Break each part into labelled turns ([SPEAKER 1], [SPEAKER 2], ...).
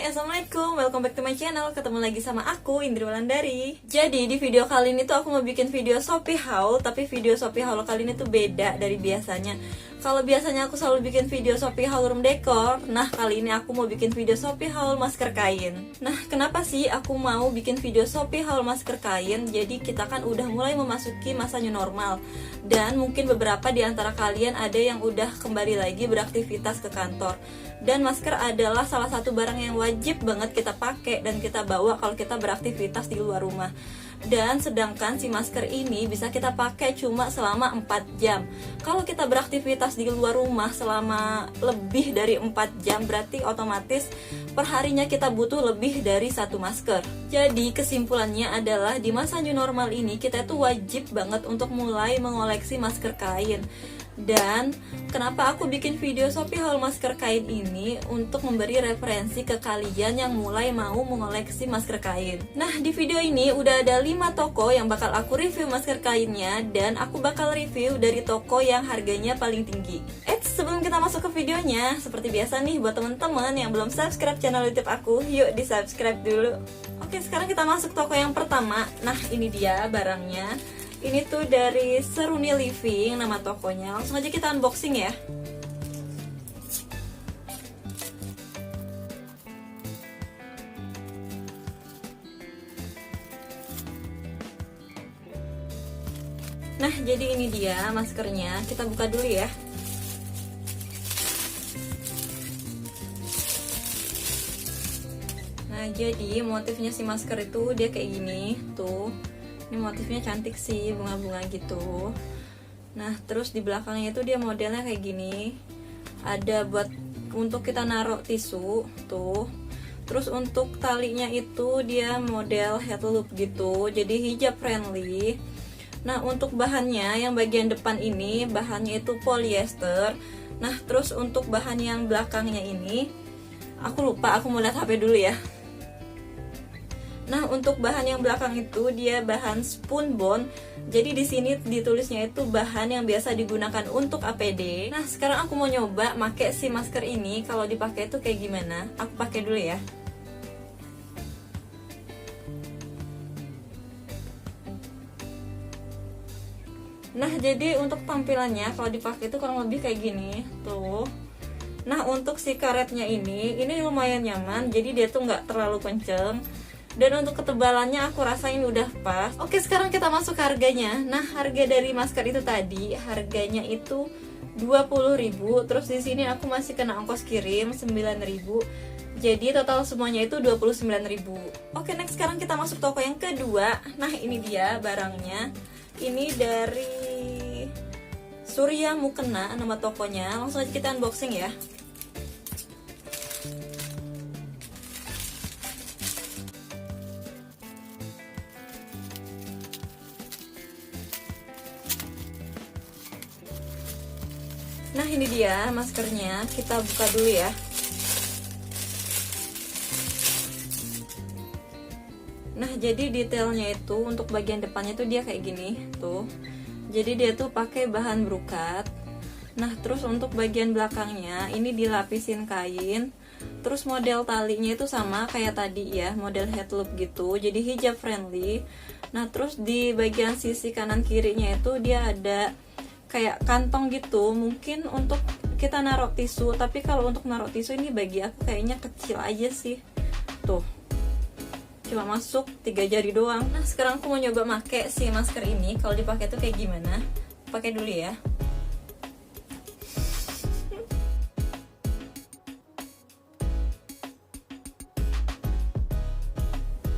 [SPEAKER 1] Assalamualaikum, welcome back to my channel. Ketemu lagi sama aku, Indri Wulandari. Jadi di video kali ini tuh aku mau bikin video Shopee haul. Tapi video Shopee haul kali ini tuh beda dari biasanya. Kalau biasanya aku selalu bikin video Shopee haul room decor, nah kali ini aku mau bikin video Shopee haul masker kain. Nah kenapa sih aku mau bikin video Shopee haul masker kain? Jadi kita kan udah mulai memasuki masa new normal. Dan mungkin beberapa di antara kalian ada yang udah kembali lagi beraktivitas ke kantor. Dan masker adalah salah satu barang yang wajib banget kita pakai dan kita bawa kalau kita beraktivitas di luar rumah. Dan sedangkan si masker ini bisa kita pakai cuma selama 4 jam. Kalau kita beraktivitas di luar rumah selama lebih dari 4 jam, berarti otomatis perharinya kita butuh lebih dari 1 masker. Jadi kesimpulannya adalah di masa new normal ini kita tuh wajib banget untuk mulai mengoleksi masker kain. Dan kenapa aku bikin video Shopee haul masker kain ini? Untuk memberi referensi ke kalian yang mulai mau mengoleksi masker kain. Nah di video ini udah ada 5 toko yang bakal aku review masker kainnya. Dan aku bakal review dari toko yang harganya paling tinggi. Sebelum kita masuk ke videonya, seperti biasa nih buat temen-temen yang belum subscribe channel YouTube aku, yuk di subscribe dulu. Oke, sekarang kita masuk toko yang pertama. Nah ini dia barangnya. Ini tuh dari Seruni Living nama tokonya. Langsung aja kita unboxing ya. Nah jadi ini dia maskernya. Kita buka dulu ya. Nah jadi motifnya si masker itu dia kayak gini tuh. Ini motifnya cantik sih, bunga-bunga gitu. Nah terus di belakangnya itu dia modelnya kayak gini. Ada buat untuk kita naruh tisu tuh. Terus untuk talinya itu dia model head loop gitu, jadi hijab friendly. Nah untuk bahannya yang bagian depan ini bahannya itu polyester. Nah terus untuk bahan yang belakangnya ini aku lupa, aku mau lihat HP dulu ya. Nah, untuk bahan yang belakang itu dia bahan spunbond. Jadi di sini ditulisnya itu bahan yang biasa digunakan untuk APD. Nah, sekarang aku mau nyoba pakai si masker ini kalau dipakai itu kayak gimana. Aku pakai dulu ya. Nah, jadi untuk tampilannya kalau dipakai itu kurang lebih kayak gini, tuh. Nah, untuk si karetnya ini lumayan nyaman. Jadi dia tuh nggak terlalu kenceng. Dan untuk ketebalannya aku rasain udah pas. Oke, sekarang kita masuk ke harganya. Nah, harga dari masker itu tadi harganya itu 20.000. Terus di sini aku masih kena ongkos kirim 9.000. Jadi total semuanya itu 29.000. Oke, next sekarang kita masuk toko yang kedua. Nah, ini dia barangnya. Ini dari Surya Mukena nama tokonya. Langsung aja kita unboxing ya. Nah ini dia maskernya, kita buka dulu ya. Nah jadi detailnya itu untuk bagian depannya tuh dia kayak gini tuh. Jadi dia tuh pakai bahan brokat. Nah terus untuk bagian belakangnya ini dilapisin kain. Terus model talinya itu sama kayak tadi ya, model head loop gitu. Jadi hijab friendly. Nah terus di bagian sisi kanan kirinya itu dia ada kayak kantong gitu, mungkin untuk kita naruh tisu. Tapi kalau untuk naruh tisu ini bagi aku kayaknya kecil aja sih. Tuh, cuma masuk 3 jari doang. Nah sekarang aku mau nyoba pakai si masker ini. Kalau dipakai tuh kayak gimana? Pakai dulu ya.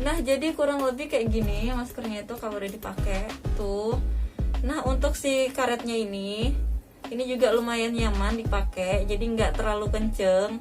[SPEAKER 1] Nah jadi kurang lebih kayak gini maskernya itu kalau udah dipakai tuh. Nah untuk si karetnya ini juga lumayan nyaman dipakai, jadi nggak terlalu kenceng.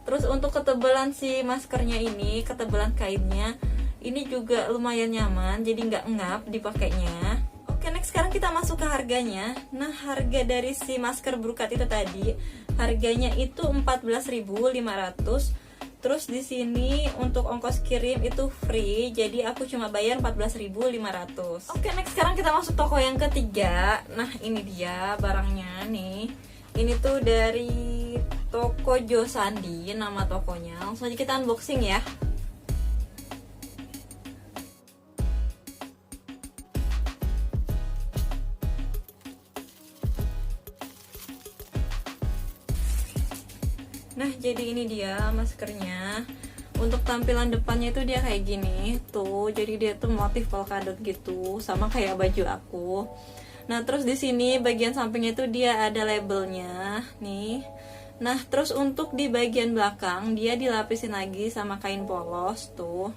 [SPEAKER 1] Terus untuk ketebalan si maskernya ini, ketebalan kainnya ini juga lumayan nyaman, jadi nggak ngap dipakainya. Oke, next sekarang kita masuk ke harganya. Nah harga dari si masker brokat itu tadi harganya itu 14.500. Terus di sini untuk ongkos kirim itu free, jadi aku cuma bayar 14.500. Oke, next sekarang kita masuk toko yang ketiga. Nah, ini dia barangnya nih. Ini tuh dari toko Josandi, nama tokonya. Langsung aja kita unboxing ya. Nah, jadi ini dia maskernya. Untuk tampilan depannya itu dia kayak gini tuh. Jadi dia tuh motif polkadot gitu, sama kayak baju aku. Nah, terus di sini bagian sampingnya itu dia ada labelnya nih. Nah, terus untuk di bagian belakang dia dilapisin lagi sama kain polos tuh.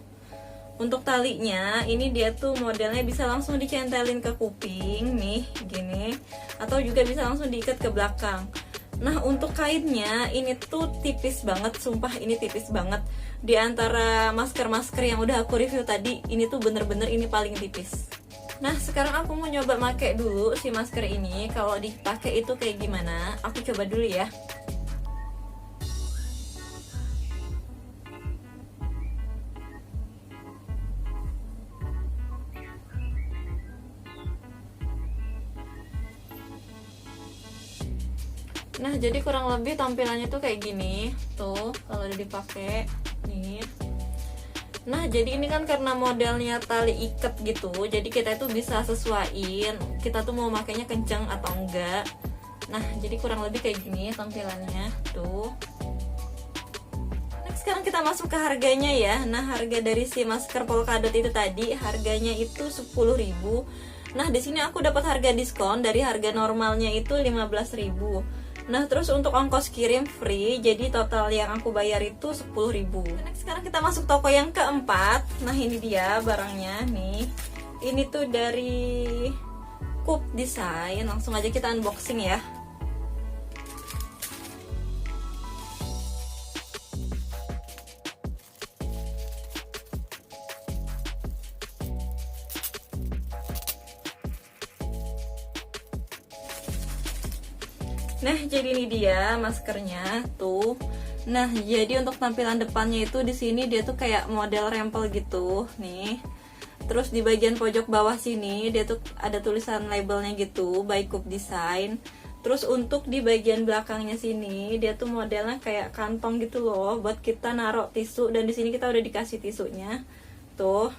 [SPEAKER 1] Untuk talinya ini dia tuh modelnya bisa langsung dicentelin ke kuping nih, gini. Atau juga bisa langsung diikat ke belakang. Nah, untuk kainnya ini tuh tipis banget, sumpah ini tipis banget. Di antara masker-masker yang udah aku review tadi, ini tuh bener-bener ini paling tipis. Nah, sekarang aku mau nyoba pakai dulu si masker ini. Kalau dipakai itu kayak gimana? Aku coba dulu ya. Nah, jadi kurang lebih tampilannya tuh kayak gini tuh kalau udah dipakai nih. Nah, jadi ini kan karena modelnya tali ikat gitu, jadi kita itu bisa sesuaiin kita tuh mau makainya kenceng atau enggak. Nah, jadi kurang lebih kayak gini tampilannya tuh. Next, sekarang kita masuk ke harganya ya. Nah, harga dari si masker polkadot itu tadi harganya itu 10.000. Nah, di sini aku dapat harga diskon dari harga normalnya itu 15.000. Nah, terus untuk ongkos kirim free, jadi total yang aku bayar itu 10.000. Nah, sekarang kita masuk toko yang keempat. Nah, ini dia barangnya nih. Ini tuh dari Cup Design. Langsung aja kita unboxing ya. Nah, jadi ini dia maskernya tuh. Nah, jadi untuk tampilan depannya itu di sini dia tuh kayak model rempel gitu nih. Terus di bagian pojok bawah sini dia tuh ada tulisan labelnya gitu, by Cup Design. Terus untuk di bagian belakangnya sini dia tuh modelnya kayak kantong gitu loh, buat kita naruh tisu. Dan di sini kita udah dikasih tisunya tuh,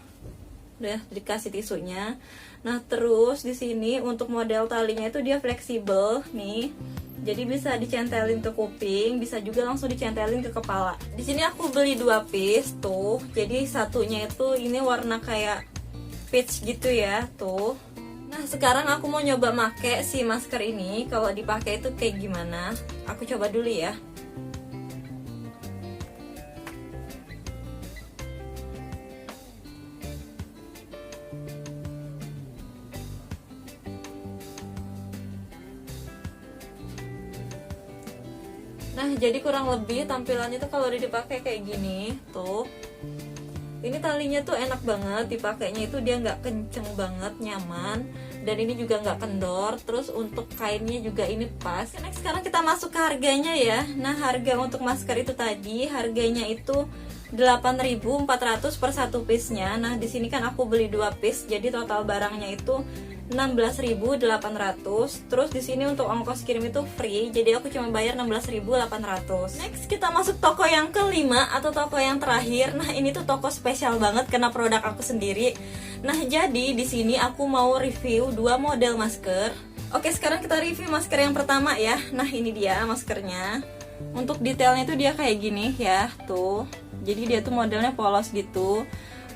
[SPEAKER 1] udah dikasih tisunya. Nah, terus di sini untuk model talinya itu dia fleksibel nih. Jadi bisa dicentelin ke kuping, bisa juga langsung dicentelin ke kepala. Di sini aku beli 2 piece tuh. Jadi satunya itu ini warna kayak peach gitu ya, tuh. Nah, sekarang aku mau nyoba make si masker ini. Kalau dipakai itu kayak gimana? Aku coba dulu ya. Nah, jadi kurang lebih tampilannya tuh kalau udah dipakai kayak gini tuh. Ini talinya tuh enak banget dipakainya, itu dia nggak kenceng banget, nyaman. Dan ini juga nggak kendor. Terus untuk kainnya juga ini pas. Nah, sekarang kita masuk ke harganya ya. Nah, harga untuk masker itu tadi harganya itu 8.400 per satu piece-nya. Nah, di sini kan aku beli 2 piece, jadi total barangnya itu 16.800. Terus di sini untuk ongkos kirim itu free, jadi aku cuma bayar 16.800. Next, kita masuk toko yang kelima atau toko yang terakhir. Nah, ini tuh toko spesial banget karena produk aku sendiri. Nah, jadi di sini aku mau review 2 model masker. Oke, sekarang kita review masker yang pertama ya. Nah, ini dia maskernya. Untuk detailnya itu dia kayak gini ya, tuh. Jadi dia tuh modelnya polos gitu.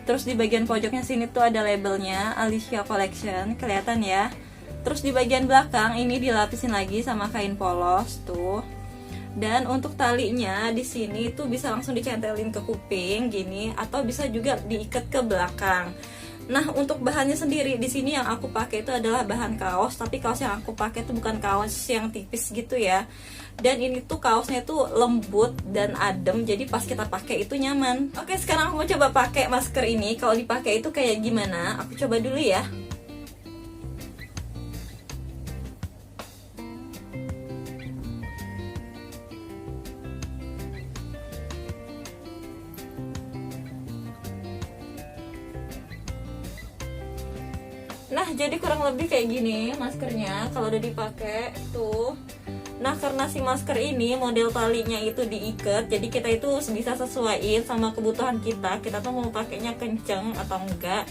[SPEAKER 1] Terus di bagian pojoknya sini tuh ada labelnya Alicia Collection, kelihatan ya. Terus di bagian belakang ini dilapisin lagi sama kain polos tuh. Dan untuk talinya di sini tuh bisa langsung dicentelin ke kuping gini, atau bisa juga diikat ke belakang. Nah, untuk bahannya sendiri di sini yang aku pakai itu adalah bahan kaos, tapi kaos yang aku pakai itu bukan kaos yang tipis gitu ya. Dan ini tuh kaosnya tuh lembut dan adem, jadi pas kita pakai itu nyaman. Oke, sekarang aku mau coba pakai masker ini. Kalau dipakai itu kayak gimana? Aku coba dulu ya. Nah, jadi kurang lebih kayak gini maskernya kalau udah dipakai tuh. Nah karena si masker ini model talinya itu diikat, jadi kita itu bisa sesuaiin sama kebutuhan kita tuh mau pakainya kenceng atau enggak.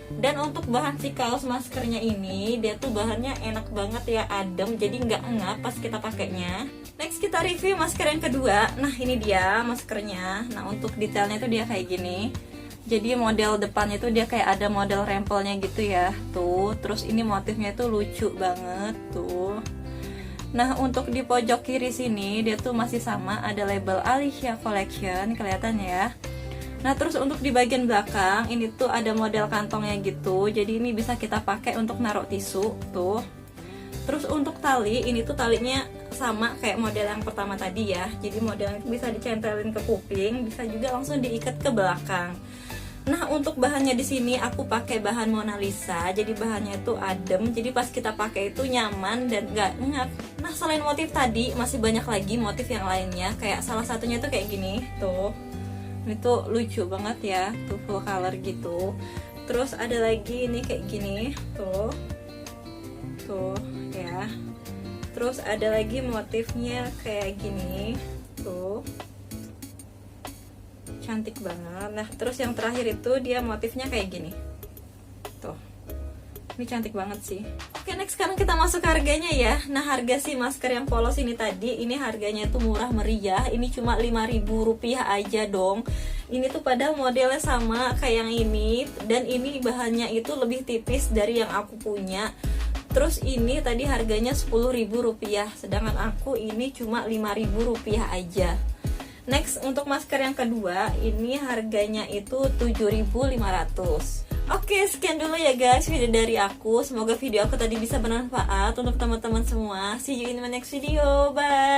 [SPEAKER 1] Dan untuk bahan si kaos maskernya ini, dia tuh bahannya enak banget ya, adem, jadi nggak ngap pas kita pakainya. Next kita review masker yang kedua. Nah ini dia maskernya. Nah untuk detailnya tuh dia kayak gini. Jadi model depannya tuh dia kayak ada model rempelnya gitu ya, tuh. Terus ini motifnya tuh lucu banget tuh. Nah untuk di pojok kiri sini dia tuh masih sama, ada label Alicia Collection, kelihatan ya. Nah terus untuk di bagian belakang ini tuh ada model kantongnya gitu, jadi ini bisa kita pakai untuk naruh tisu tuh. Terus untuk tali, ini tuh talinya sama kayak model yang pertama tadi ya, jadi modelnya bisa dicentelin ke kuping, bisa juga langsung diikat ke belakang. Nah untuk bahannya di sini aku pakai bahan Mona Lisa, jadi bahannya itu adem, jadi pas kita pakai itu nyaman dan gak ngap. Nah selain motif tadi masih banyak lagi motif yang lainnya, kayak salah satunya tuh kayak gini tuh. Ini tuh lucu banget ya, tuh full color gitu. Terus ada lagi ini kayak gini tuh, tuh ya. Terus ada lagi motifnya kayak gini tuh, cantik banget. Nah terus yang terakhir itu dia motifnya kayak gini tuh, ini cantik banget sih. Oke next sekarang kita masuk harganya ya. Nah harga si masker yang polos ini tadi, ini harganya tuh murah meriah, ini cuma 5.000 rupiah aja dong. Ini tuh pada modelnya sama kayak yang ini, dan ini bahannya itu lebih tipis dari yang aku punya. Terus ini tadi harganya 10.000 rupiah, sedangkan aku ini cuma 5.000 rupiah aja. Next untuk masker yang kedua, ini harganya itu 7.500. Oke, sekian dulu ya guys video dari aku. Semoga video aku tadi bisa bermanfaat untuk teman-teman semua. See you in my next video. Bye.